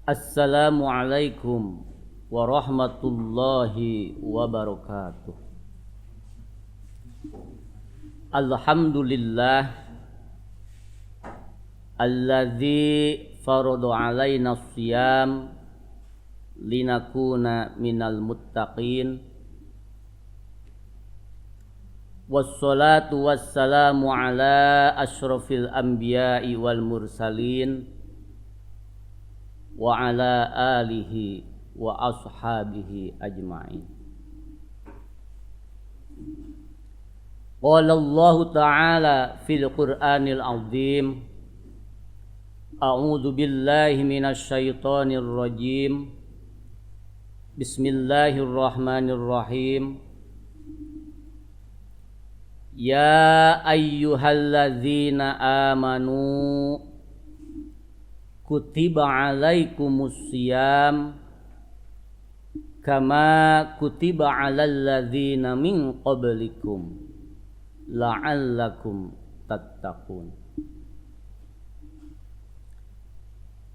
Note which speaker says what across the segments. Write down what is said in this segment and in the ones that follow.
Speaker 1: Assalamualaikum warahmatullahi wabarakatuh. Alhamdulillah alladzi farada alaina siyam linakuna minal muttaqin. Wassalatu wassalamu ala asyrafil anbiya'i wal mursalin wa ala alihi wa ashabihi ajma'in. Qala Allah Ta'ala fil Qur'anil Azim, A'udzu billahi minasy syaithanir rajim. Bismillahirrahmanirrahim. Ya ayyuhalladzina amanu kutiba alaikumus siyam kama kutiba alal ladzina min qablikum la'allakum tattaqun.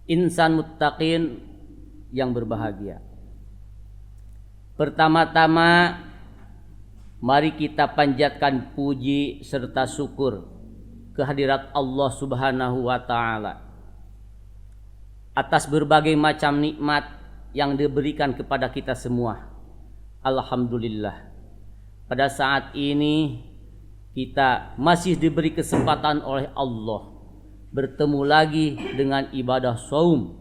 Speaker 1: Insan muttaqin yang berbahagia. Pertama-tama mari kita panjatkan puji serta syukur kehadirat Allah Subhanahu wa taala atas berbagai macam nikmat yang diberikan kepada kita semua. Alhamdulillah, pada saat ini kita masih diberi kesempatan oleh Allah bertemu lagi dengan ibadah saum,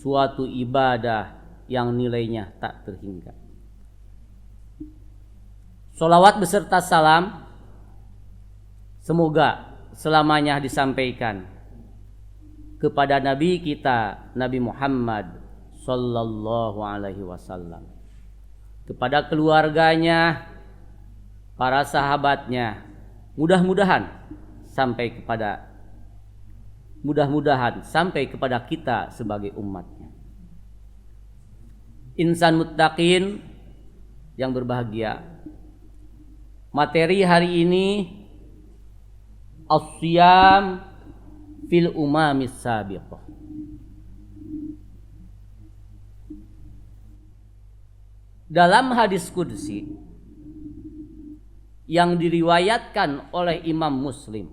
Speaker 1: suatu ibadah yang nilainya tak terhingga. Sholawat beserta salam semoga selamanya disampaikan kepada Nabi kita, Nabi Muhammad sallallahu alaihi wasallam, kepada keluarganya, para sahabatnya, mudah-mudahan sampai kepada kita sebagai umatnya. Insan muttaqin yang berbahagia, materi hari ini as-siyam fil umamis sabiqah. Dalam hadis qudsi yang diriwayatkan oleh Imam Muslim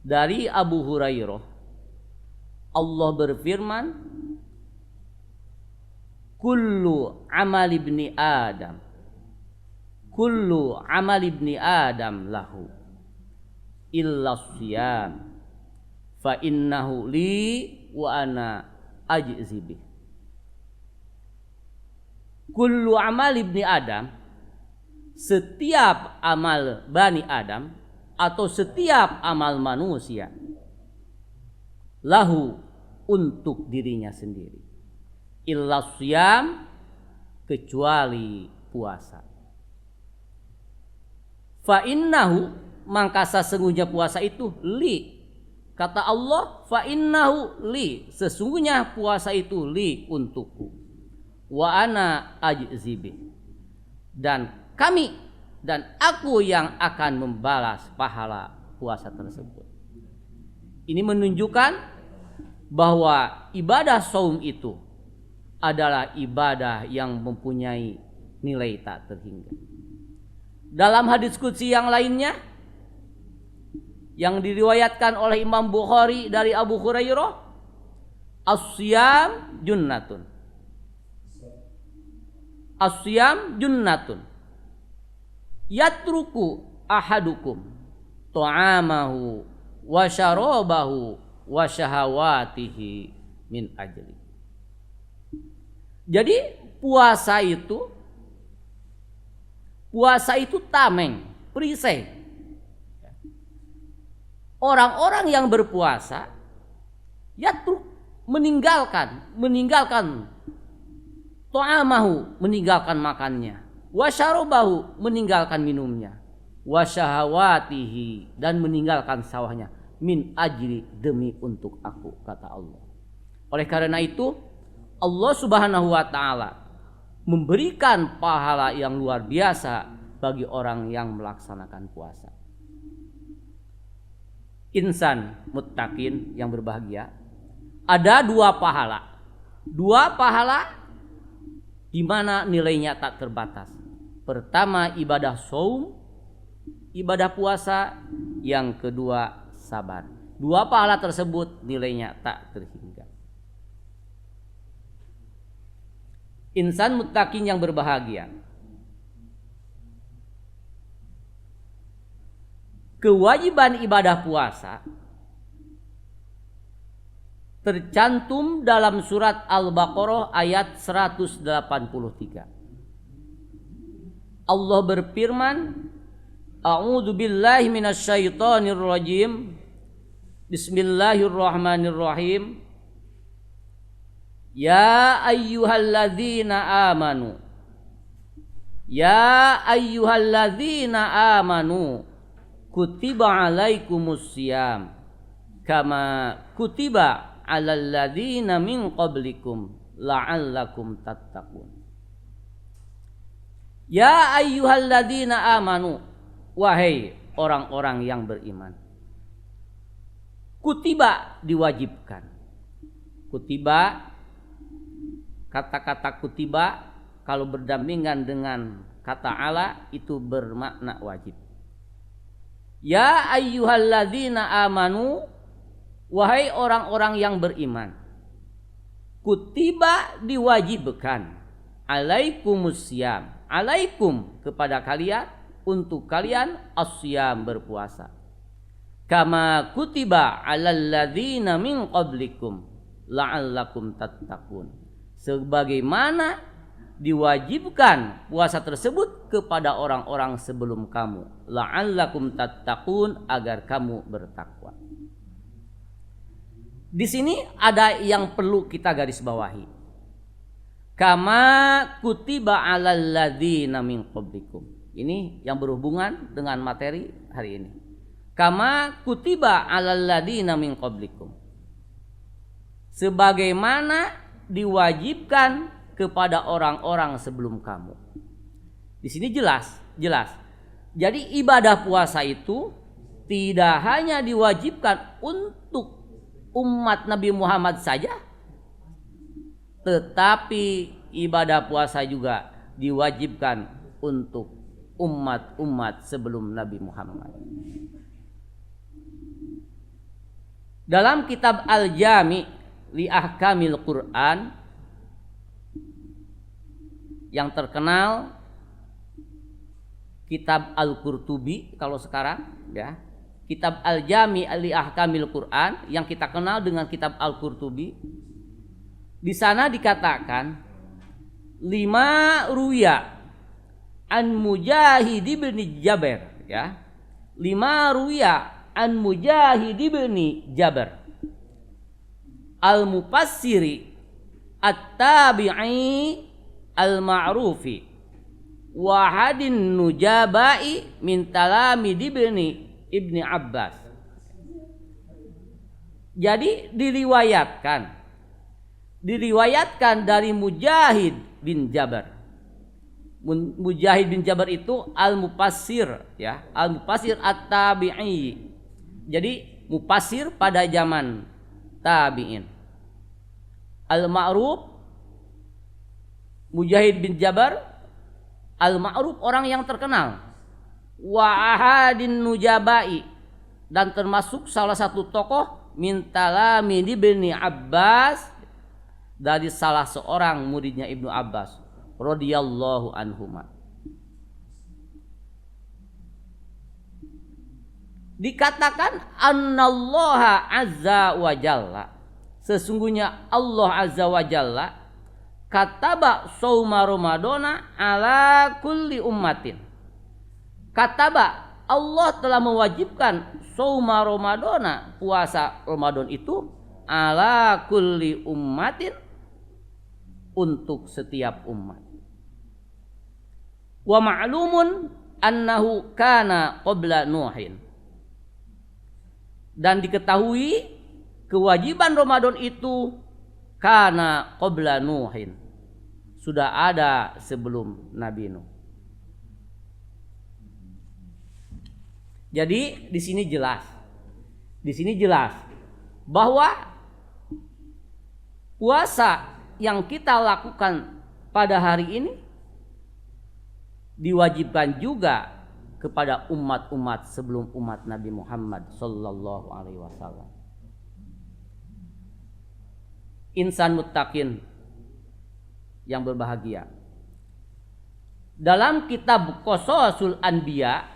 Speaker 1: dari Abu Hurairah, Allah berfirman, kullu amal ibni Adam lahu illa siyam fa innahu li wa ana ajzi bih. Kullu amal ibni Adam, setiap amal Bani Adam atau setiap amal manusia, lahu untuk dirinya sendiri, illa siyam kecuali puasa. Fa innahu, maka sesungguhnya puasa itu li. Kata Allah, fa innahu li, sesungguhnya puasa itu li untukku. Wa ana ajzi bih, dan kami dan aku yang akan membalas pahala puasa tersebut. Ini menunjukkan bahwa ibadah saum itu adalah ibadah yang mempunyai nilai tak terhingga. Dalam hadis qudsi yang lainnya yang diriwayatkan oleh Imam Bukhari dari Abu Hurairah, as-siyam junnatun. As-siyam junnatun. Yatruku ahadukum ta'amahu wa syarabahu wa syahawatihi min ajli. Jadi puasa itu tameng, perisai. Orang-orang yang berpuasa yatruk, meninggalkan ta'amahu, meninggalkan makannya, wa syarabahu, meninggalkan minumnya, wa syahawatihi, dan meninggalkan sawahnya, min ajri, demi untuk aku, kata Allah. Oleh karena itu Allah Subhanahu wa taala memberikan pahala yang luar biasa bagi orang yang melaksanakan puasa. Insan muttaqin yang berbahagia, ada dua pahala 2 pahala di mana nilainya tak terbatas. Pertama ibadah saum, ibadah puasa, yang kedua sabar. 2 pahala tersebut nilainya tak terhingga. Insan muttaqin yang berbahagia, kewajiban ibadah puasa tercantum dalam surat Al-Baqarah ayat 183. Allah berfirman, A'udzu billahi minasyaitonir rajim. Bismillahirrahmanirrahim. Ya ayyuhalladzina amanu. Ya ayyuhalladzina amanu. Kutiba alaikumus syiyam kama kutiba alal ladzina min qablikum la'allakum tattaqun. Ya ayyuhalladzina amanu, wahai orang-orang yang beriman. Kutiba diwajibkan. Kutiba, kata-kata kutiba kalau berdampingan dengan kata ala itu bermakna wajib. Ya ayyuhalladzina amanu, wahai orang-orang yang beriman. Kutiba diwajibkan. Alaikumussyam, alaikum kepada kalian, untuk kalian asyam berpuasa. Kama kutiba alal ladzina min qablikum la'allakum tattaqun. Sebagaimana diwajibkan puasa tersebut kepada orang-orang sebelum kamu, la'allakum tattaqun, agar kamu bertakwa. Di sini ada yang perlu kita garis bawahi. Kama kutiba alal ladzina min qablikum. Ini yang berhubungan dengan materi hari ini. Kama kutiba alal ladzina min qablikum. Sebagaimana diwajibkan kepada orang-orang sebelum kamu. Di sini jelas. Jadi ibadah puasa itu tidak hanya diwajibkan untuk umat Nabi Muhammad saja, tetapi ibadah puasa juga diwajibkan untuk umat-umat sebelum Nabi Muhammad. Dalam kitab Al-Jami' li Ahkamil Quran yang terkenal, kitab Al-Qurtubi kalau sekarang, ya. Kitab Al-Jami' li Ahkamil Quran yang kita kenal dengan kitab Al-Qurtubi. Di sana dikatakan 5 ruya an Mujahid bin Jabir, ya. 5 ruya an Mujahid bin Jabir al-mufassiri at-tabi'i al-ma'rufi wahadin nujabai min talami ibni Abbas. Jadi diriwayatkan dari Mujahid bin Jabir. Mujahid bin Jabir itu al-mufassir, ya, al-mufassir at-tabi'i. Jadi mufassir pada zaman tabi'in. Al-ma'ruf Mujahid bin Jabir, al-ma'ruf orang yang terkenal. Wa ahadin nujabai, dan termasuk salah satu tokoh min talami ibni Abbas, dari salah seorang muridnya Ibnu Abbas radhiyallahu anhuma. Dikatakan annallaha azza wa jalla, sesungguhnya Allah azza wa jalla kataba shauma ramadana ala kulli ummatin. Kataba, Allah telah mewajibkan shauma ramadana, puasa Ramadan itu, ala kulli ummatin, untuk setiap umat. Wa ma'lumun annahu kana qabla Nuhin. Dan diketahui kewajiban Ramadan itu kana qabla Nuhin, sudah ada sebelum Nabi Nuh. Jadi di sini jelas bahwa puasa yang kita lakukan pada hari ini diwajibkan juga kepada umat-umat sebelum umat Nabi Muhammad sallallahu alaihi wasallam. Insan muttaqin yang berbahagia. Dalam kitab Qasasul Anbiya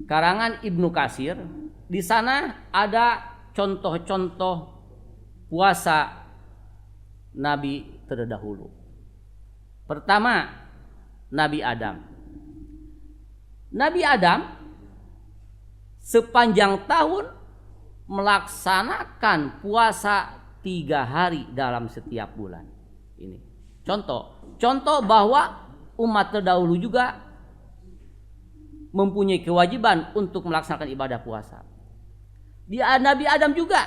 Speaker 1: karangan Ibnu Katsir, di sana ada contoh-contoh puasa Nabi terdahulu. Pertama, Nabi Adam. Nabi Adam sepanjang tahun melaksanakan puasa 3 hari dalam setiap bulan. Ini contoh bahwa umat terdahulu juga mempunyai kewajiban untuk melaksanakan ibadah puasa. Nabi Adam juga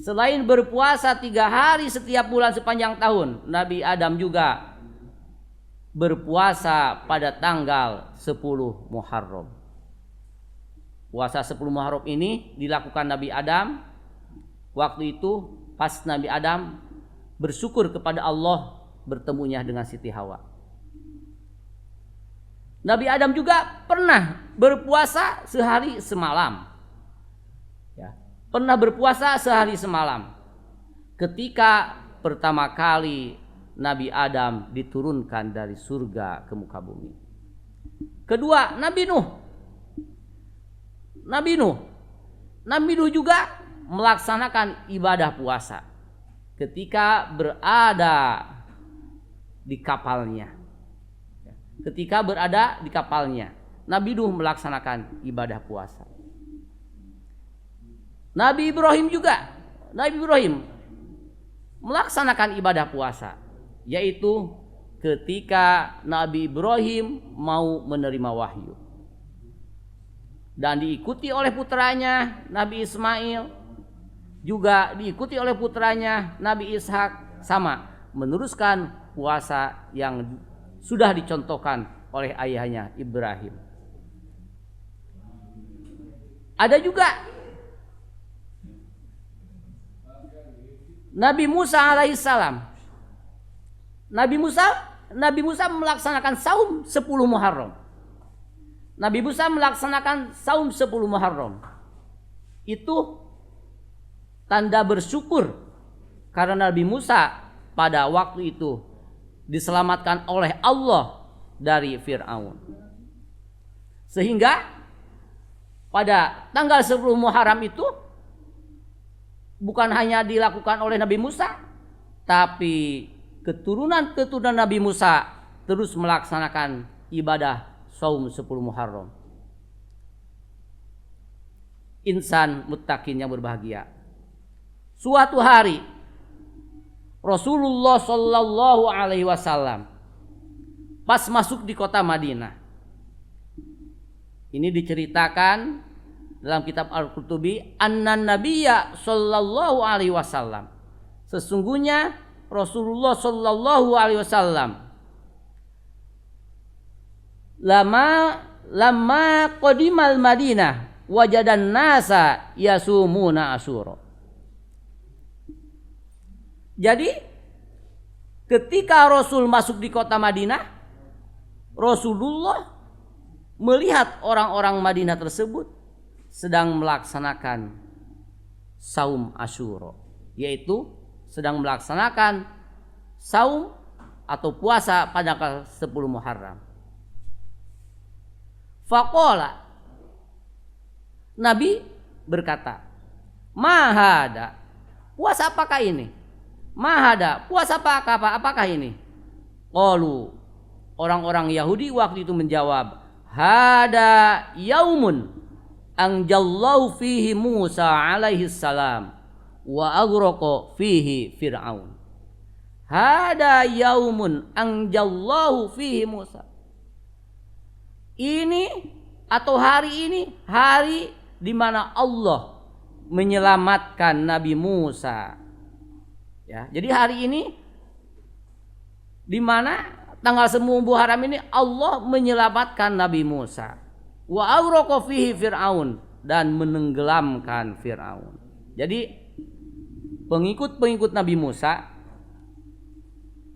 Speaker 1: selain berpuasa 3 hari setiap bulan sepanjang tahun, Nabi Adam juga berpuasa pada tanggal 10 Muharram. Puasa 10 Muharram ini dilakukan Nabi Adam. Waktu itu pas Nabi Adam bersyukur kepada Allah bertemunya dengan Siti Hawa. Nabi Adam juga pernah berpuasa sehari semalam. Ya, pernah berpuasa sehari semalam. Ketika pertama kali Nabi Adam diturunkan dari surga ke muka bumi. Kedua, Nabi Nuh. Nabi Nuh juga melaksanakan ibadah puasa ketika berada di kapalnya. Nabi Nuh melaksanakan ibadah puasa. Nabi Ibrahim melaksanakan ibadah puasa, yaitu ketika Nabi Ibrahim mau menerima wahyu dan diikuti oleh putranya Nabi Ismail, juga diikuti oleh putranya Nabi Ishak, sama meneruskan puasa yang sudah dicontohkan oleh ayahnya Ibrahim. Ada juga Nabi Musa alaihissalam. Nabi Musa melaksanakan saum 10 Muharram. Nabi Musa melaksanakan saum 10 Muharram. Itu tanda bersyukur karena Nabi Musa pada waktu itu diselamatkan oleh Allah dari Fir'aun. Sehingga pada tanggal 10 Muharram itu bukan hanya dilakukan oleh Nabi Musa, tapi keturunan Nabi Musa terus melaksanakan ibadah saum 10 Muharram. Insan muttaqin yang berbahagia. Suatu hari Rasulullah sallallahu alaihi wasallam pas masuk di kota Madinah. Ini diceritakan dalam kitab Al-Qurtubi, annan nabiyya sallallahu alaihi wasallam. Sesungguhnya Rasulullah sallallahu alaihi wasallam lama qadimal Madinah wajadan nasa yasumuna asyura. Jadi ketika Rasul masuk di kota Madinah, Rasulullah melihat orang-orang Madinah tersebut sedang melaksanakan saum Asyura, yaitu sedang melaksanakan saum atau puasa pada tanggal 10 Muharram. Faqala, Nabi berkata, "Mahada, puasa apakah ini? Mahada, puasa apakah ini?" Qalu, orang-orang Yahudi waktu itu menjawab, "Hada yaumun anjallahu fihi Musa alaihi salam wa aghraqa fihi Fir'aun." Hada yaumun anjallahu fihi Musa. Ini atau hari ini hari di mana Allah menyelamatkan Nabi Musa. Ya, jadi hari ini di mana tanggal 10 Muharram ini Allah menyelamatkan Nabi Musa. Wa aghraqa fihi Fir'aun, dan menenggelamkan Fir'aun. Jadi pengikut-pengikut Nabi Musa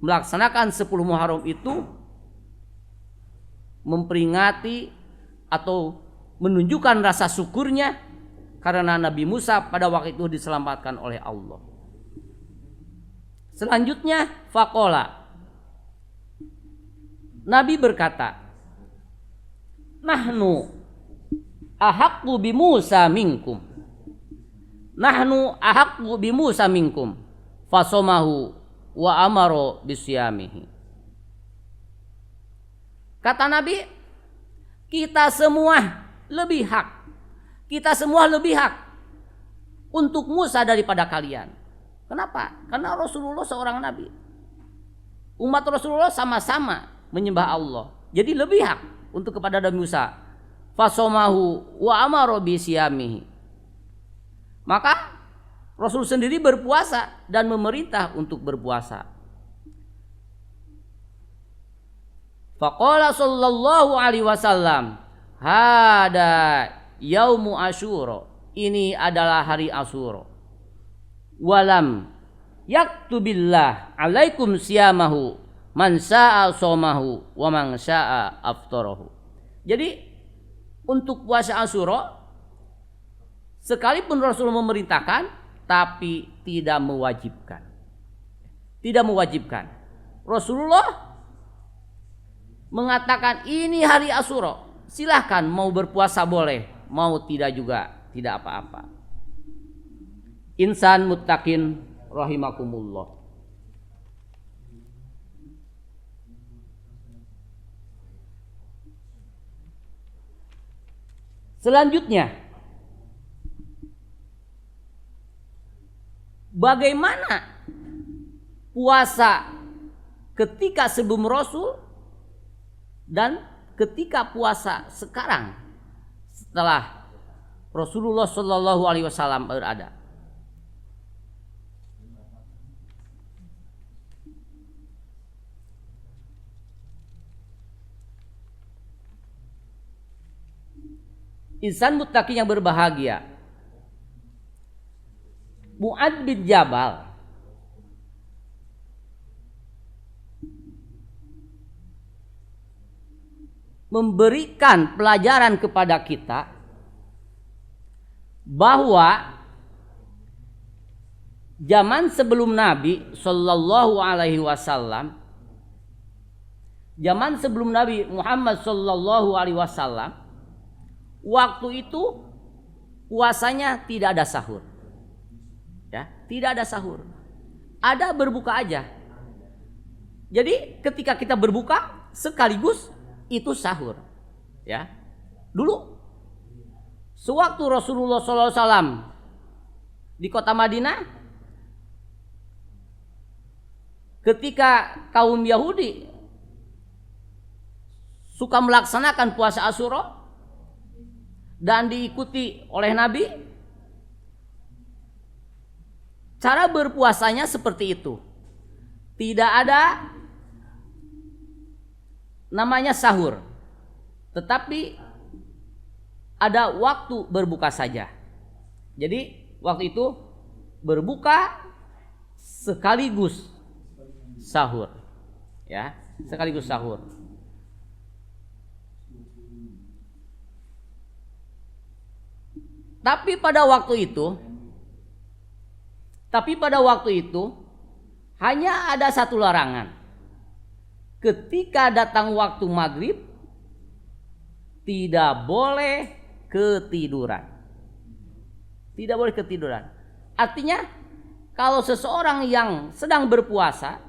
Speaker 1: melaksanakan 10 Muharram itu memperingati atau menunjukkan rasa syukurnya karena Nabi Musa pada waktu itu diselamatkan oleh Allah. Selanjutnya faqala, Nabi berkata, nahnu ahaqqu bi Musa minkum. Nahnu ahaqqu bi Musa minkum fasomahu wa amaro bisyamihi. Kata Nabi, kita semua lebih hak. Kita semua lebih hak untuk Musa daripada kalian. Kenapa? Karena Rasulullah seorang nabi. Umat Rasulullah sama-sama menyembah Allah. Jadi lebih hak untuk kepada Nabi Musa. Fasomahu wa amaro bisyamihi. Maka Rasul sendiri berpuasa dan memerintah untuk berpuasa. Faqala sallallahu alaihi wasallam, hada yaumu Asyura. Ini adalah hari Asyura. Walam yaktubillah alaikum siyamahu man syaa somahu wa man syaa aftarahu. Jadi untuk puasa Asyura sekalipun Rasul memerintahkan tapi tidak mewajibkan. Tidak mewajibkan. Rasulullah mengatakan ini hari Asyura, silahkan mau berpuasa boleh, mau tidak juga tidak apa-apa. Insan muttaqin rahimakumullah. Selanjutnya, bagaimana puasa ketika sebelum Rasul dan ketika puasa sekarang setelah Rasulullah Shallallahu Alaihi Wasallam berada. Insan muttaqin yang berbahagia, Mu'adz bin Jabal memberikan pelajaran kepada kita bahwa zaman sebelum Nabi Shallallahu Alaihi Wasallam, zaman sebelum Nabi Muhammad Shallallahu Alaihi Wasallam, waktu itu puasanya tidak ada sahur, ya, tidak ada sahur, ada berbuka aja. Jadi ketika kita berbuka sekaligus itu sahur, ya. Dulu sewaktu Rasulullah SAW di kota Madinah, ketika kaum Yahudi suka melaksanakan puasa Asyura dan diikuti oleh Nabi, cara berpuasanya seperti itu. Tidak ada namanya sahur, tetapi ada waktu berbuka saja. Jadi waktu itu berbuka sekaligus sahur, ya, sekaligus sahur. Tapi pada waktu itu hanya ada satu larangan. Ketika datang waktu maghrib tidak boleh ketiduran. Tidak boleh ketiduran. Artinya kalau seseorang yang sedang berpuasa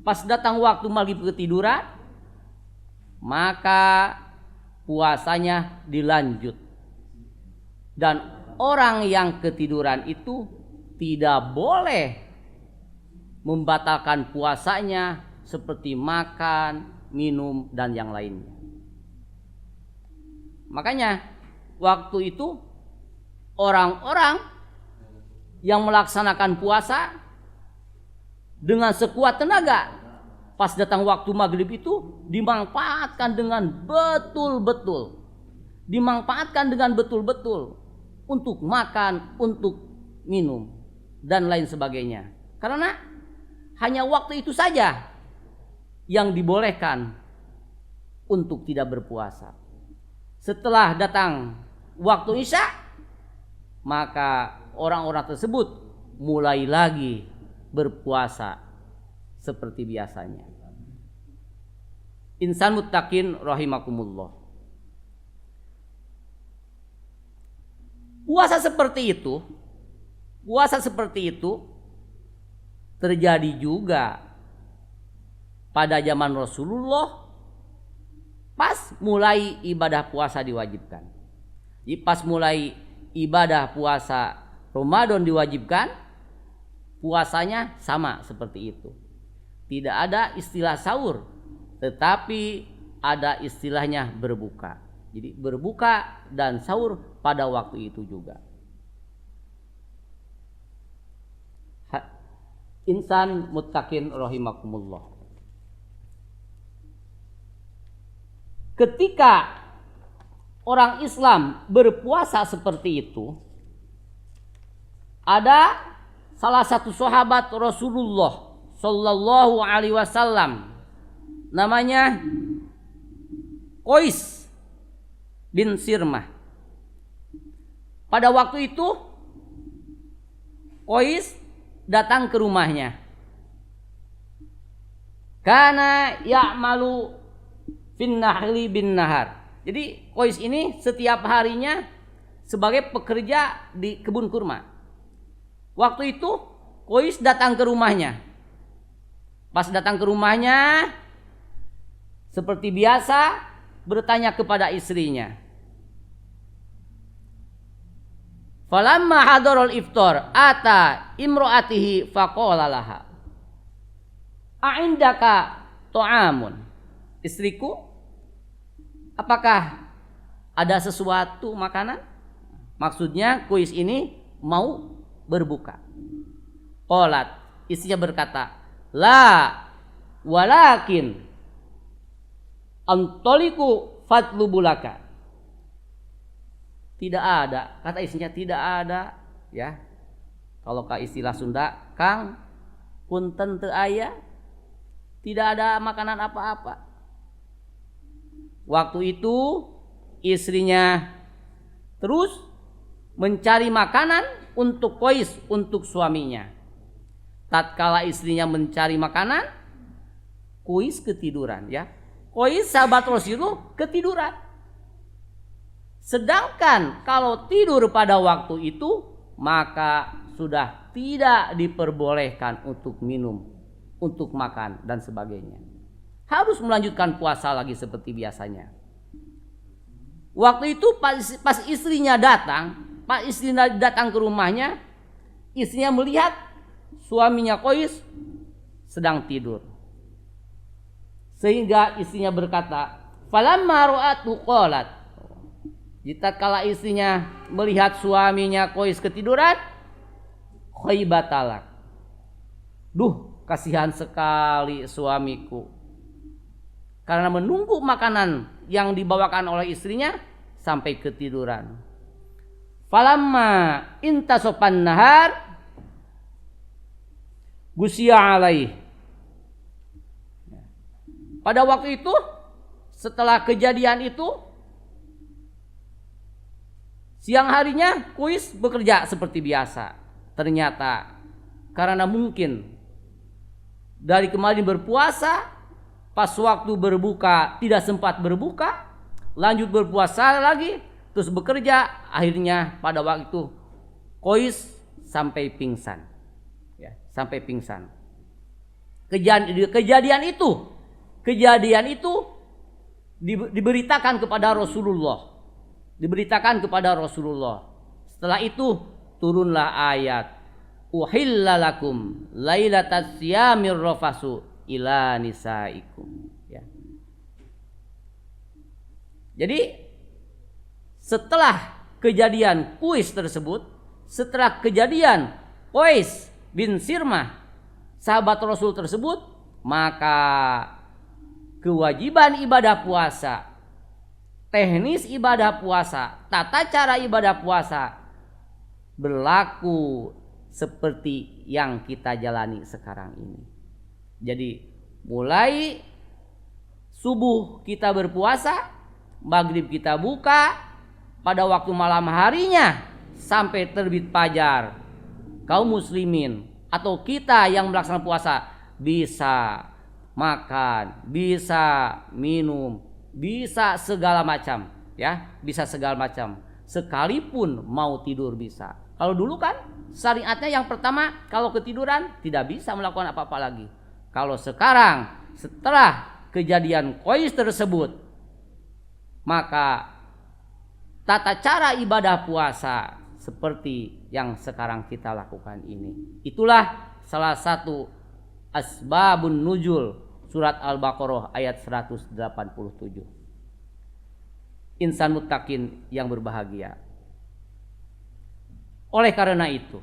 Speaker 1: pas datang waktu maghrib ketiduran, maka puasanya dilanjut. Dan orang yang ketiduran itu tidak boleh membatalkan puasanya seperti makan, minum, dan yang lainnya. Makanya waktu itu orang-orang yang melaksanakan puasa dengan sekuat tenaga pas datang waktu maghrib itu dimanfaatkan dengan betul-betul. Dimanfaatkan dengan betul-betul untuk makan, untuk minum. dan lain sebagainya. Karena hanya waktu itu saja yang dibolehkan untuk tidak berpuasa. Setelah datang waktu Isya, maka orang-orang tersebut mulai lagi berpuasa seperti biasanya. Insan muttaqin rahimakumullah. Puasa seperti itu terjadi juga pada zaman Rasulullah pas mulai ibadah puasa diwajibkan. Jadi pas mulai ibadah puasa Ramadan diwajibkan, puasanya sama seperti itu. Tidak ada istilah sahur, tetapi ada istilahnya berbuka. Jadi berbuka dan sahur pada waktu itu juga. Insan muttaqin rahimakumullah. Ketika orang Islam berpuasa seperti itu, ada salah satu sahabat Rasulullah sallallahu alaihi wasallam, namanya Qais bin Sirmah. Pada waktu itu Qais datang ke rumahnya. Kana ya'malu fin nahli bin nahar. Jadi Qais ini setiap harinya sebagai pekerja di kebun kurma. Waktu itu Qais datang ke rumahnya. Pas datang ke rumahnya, seperti biasa bertanya kepada istrinya. Falamma hadarul iftar ata imro'atihi faqala laha a'indaka ta'amun. Istriku, apakah ada sesuatu makanan? Maksudnya Qais ini mau berbuka. Qalat, istrinya berkata, la walakin antoliku fatlubulaka. Tidak ada, kata istrinya, tidak ada, ya. Kalau ke istilah Sunda, Kang, punten teu aya, tidak ada makanan apa-apa. Waktu itu istrinya terus mencari makanan untuk Qais, untuk suaminya. Tatkala istrinya mencari makanan, Qais ketiduran, ya. Qais sahabat Rasulullah ketiduran. Sedangkan kalau tidur pada waktu itu, maka sudah tidak diperbolehkan untuk minum, untuk makan dan sebagainya. Harus melanjutkan puasa lagi seperti biasanya. Waktu itu pas istrinya datang ke rumahnya, istrinya melihat suaminya Qais sedang tidur. Sehingga istrinya berkata, falamma ra'atu qalat. Tatkala istrinya melihat suaminya Qais ketiduran, khaybatalak. Duh, kasihan sekali suamiku. Karena menunggu makanan yang dibawakan oleh istrinya sampai ketiduran. Falamma intasopan nahar gusya alaih. Pada waktu itu, setelah kejadian itu, siang harinya Qais bekerja seperti biasa. Ternyata karena mungkin dari kemarin berpuasa, pas waktu berbuka tidak sempat berbuka, lanjut berpuasa lagi, terus bekerja, akhirnya pada waktu itu Qais sampai pingsan. Ya, sampai pingsan. Kejadian itu diberitakan kepada Rasulullah. Setelah itu turunlah ayat, uhillalakum lailatas siyamir rafasu ila nisaikum, ya. Jadi setelah kejadian Qais tersebut, setelah kejadian Qais bin Sirmah sahabat Rasul tersebut, maka kewajiban ibadah puasa, teknis ibadah puasa, tata cara ibadah puasa berlaku seperti yang kita jalani sekarang ini. Jadi mulai subuh kita berpuasa, maghrib kita buka, pada waktu malam harinya sampai terbit fajar, kaum muslimin atau kita yang melaksanakan puasa bisa makan, bisa minum, bisa segala macam, ya, bisa segala macam. Sekalipun mau tidur bisa. Kalau dulu kan syariatnya yang pertama kalau ketiduran tidak bisa melakukan apa-apa lagi. Kalau sekarang setelah kejadian Qais tersebut, maka tata cara ibadah puasa seperti yang sekarang kita lakukan ini. Itulah salah satu asbabun nuzul surat Al-Baqarah ayat 187. Insan muttaqin yang berbahagia. Oleh karena itu,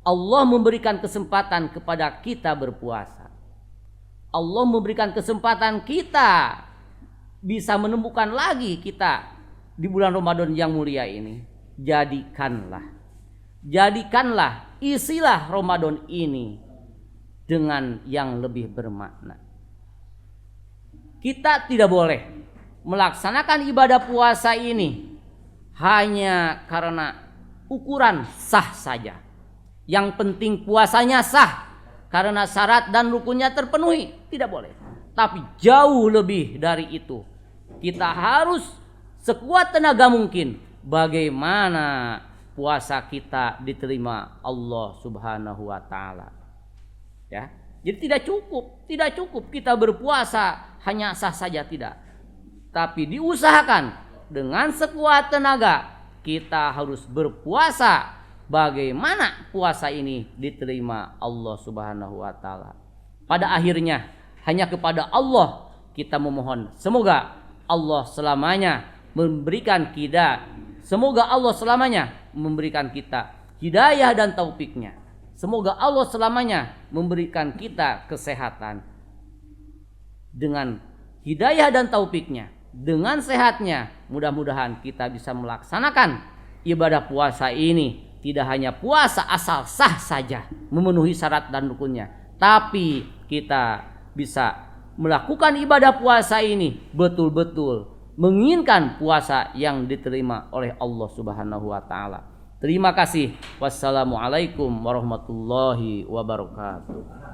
Speaker 1: Allah memberikan kesempatan kepada kita berpuasa. Allah memberikan kesempatan kita bisa menemukan lagi kita di bulan Ramadan yang mulia ini. Jadikanlah isilah Ramadan ini dengan yang lebih bermakna. Kita tidak boleh melaksanakan ibadah puasa ini hanya karena ukuran sah saja. Yang penting puasanya sah karena syarat dan rukunnya terpenuhi, tidak boleh. Tapi jauh lebih dari itu, kita harus sekuat tenaga mungkin bagaimana puasa kita diterima Allah Subhanahu wa taala. Ya. Jadi tidak cukup kita berpuasa hanya sah saja, tidak. Tapi diusahakan dengan sekuat tenaga kita harus berpuasa bagaimana puasa ini diterima Allah Subhanahu wa taala. Pada akhirnya hanya kepada Allah kita memohon. Semoga Allah selamanya memberikan kita hidayah dan taufiknya. Semoga Allah selamanya memberikan kita kesehatan. Dengan hidayah dan taufiknya, dengan sehatnya, mudah-mudahan kita bisa melaksanakan ibadah puasa ini. Tidak hanya puasa asal sah saja, memenuhi syarat dan rukunnya, tapi kita bisa melakukan ibadah puasa ini betul-betul menginginkan puasa yang diterima oleh Allah Subhanahu wa taala. Terima kasih. Wassalamualaikum warahmatullahi wabarakatuh.